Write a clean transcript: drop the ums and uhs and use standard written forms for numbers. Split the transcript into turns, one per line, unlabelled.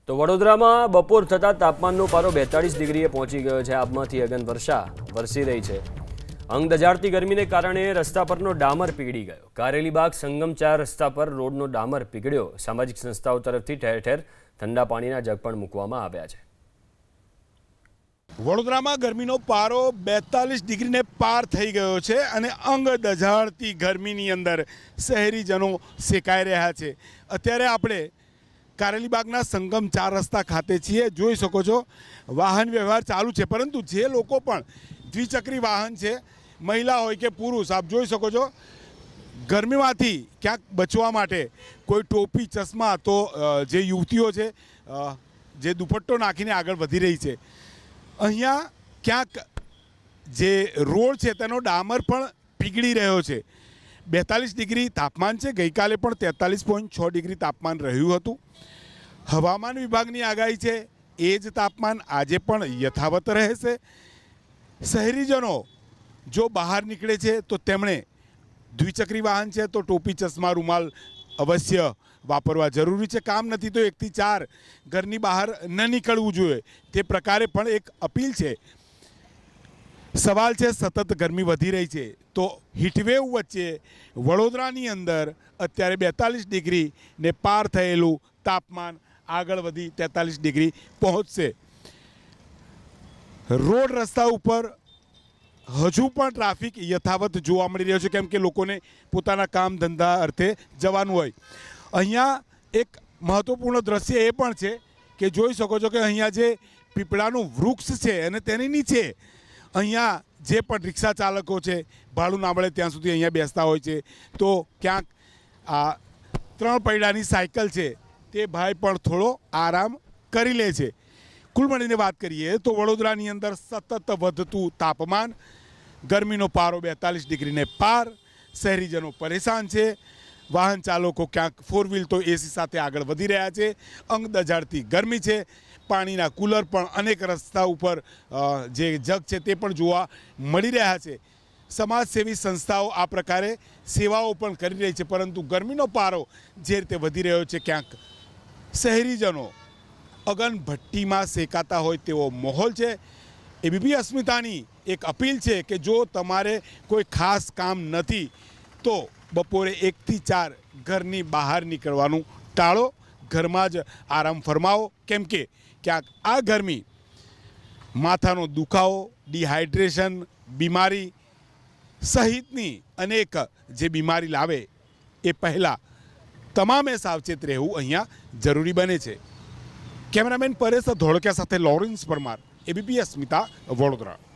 તો વડોદરામાં બપોર થતાં તાપમાનનો પારો 42 ડિગ્રીએ પહોંચી ગયો છે। આબમાંથી અગન વર્ષા વરસી રહી છે। અંગ દજાડતી ગરમીને કારણે રસ્તા પરનો ડામર પીગળી ગયો। કારેલીબાગ સંગમ 4 રસ્તા પર રોડનો ડામર પીગળ્યો। સામાજિક સંસ્થાઓ તરફથી ઠેર ઠેર ઠંડા પાણીના જગ પણ મૂકવામાં આવ્યા છે।
વડોદરામાં ગરમીનો પારો 42 ડિગ્રીને પાર થઈ ગયો છે અને અંગ દઝાડતી ગરમીની અંદર શહેરીજનો સેકાઈ રહ્યા છે। અત્યારે આપણે કારેલીબાગના સંગમ 4 રસ્તા ખાતે છીએ। જોઈ શકો છો વાહન વ્યવહાર ચાલુ છે, પરંતુ જે લોકો પણ દ્વિચક્રી વાહન છે, મહિલા હોય કે પુરુષ, આપ જોઈ શકો છો ગરમીમાંથી ક્યાંક બચવા માટે કોઈ ટોપી ચશ્મા, તો જે યુવતીઓ છે જે દુપટ્ટો નાખીને આગળ વધી રહી છે। અહીંયા ક્યાંક જે રોડ છે તેનો ડામર પણ પીગળી રહ્યો છે। 42 ડિગ્રી તાપમાન છે। ગઈકાલે પણ 43.6 ડિગ્રી તાપમાન રહ્યું હતું। હવામાન વિભાગની આગાહી છે એ જ તાપમાન આજે પણ યથાવત રહેશે। શહેરીજનો જો બહાર નીકળે છે તો તેમણે દ્વિચક્રી વાહન છે તો ટોપી ચશ્મા રૂમાલ અવશ્ય વાપરવા જરૂરી છે। કામ નથી તો 1 થી 4 ઘરની બહાર ન નીકળવું જોઈએ, તે પ્રકારે પણ એક અપીલ છે। સવાલ છે સતત ગરમી વધી રહી છે તો હીટવેવ વચ્ચે વડોદરાની અંદર અત્યારે 42 ડિગ્રીને પાર થયેલું તાપમાન આગળ વધી 43 ડિગ્રી પહોંચશે। રોડ રસ્તા ઉપર હજુ પણ ટ્રાફિક યથાવત જોવા મળી રહ્યો છે, કેમ કે લોકોને પોતાના કામ ધંધા અર્થે જવાનું હોય। અહીંયા એક મહત્વપૂર્ણ દ્રશ્ય એ પણ છે કે જોઈ શકો છો કે અહીંયા જે પીપળાનું વૃક્ષ છે અને તેની નીચે અહીંયા જે પણ રિક્ષા ચાલકો છે, ભાડું ના મળે ત્યાં સુધી અહીંયા બેસતા હોય છે। તો ક્યાંક આ 3 પૈડાની સાયકલ છે તે ભાઈ પણ થોડો આરામ કરી લે છે। કુલ મળીને વાત કરીએ તો વડોદરાની અંદર સતત વધતું તાપમાન, ગરમીનો પારો 42 ડિગ્રીને પાર, શહેરીજનો પરેશાન છે। વાહન ચાલકો ક્યાંક 4 વ્હીલ તો એસી સાથે આગળ વધી રહ્યા છે। અંગ દજાડતી ગરમી છે। પાણીના કુલર પણ અનેક રસ્તા ઉપર જે જગ છે તે પણ જોવા મળી રહ્યા છે। સમાજસેવી સંસ્થાઓ આ પ્રકારે સેવાઓ પણ કરી રહી છે, પરંતુ ગરમીનો પારો જે રીતે વધી રહ્યો છે ક્યાંક શહેરીજનો અગન ભઠ્ઠીમાં શેકાતા હોય તેવો માહોલ છે। એબીપી અસ્મિતાની એક અપીલ છે કે જો તમારે કોઈ ખાસ કામ નથી તો બપોરે 1 થી 4 ઘરની બહાર નીકળવાનું ટાળો, ઘરમાં જ આરામ ફરમાવો, કેમ કે ક્યાંક આ ગરમી માથાનો દુખાવો, ડિહાઇડ્રેશન, બીમારી સહિતની અનેક જે બીમારી લાવે એ પહેલાં તમામે સાવચેત રહેવું અહીંયા જરૂરી બને છે। કેમેરામેન પરેશ ધોળકિયા સાથે લોરેન્સ પરમાર, એબીપી અસ્મિતા, વડોદરા।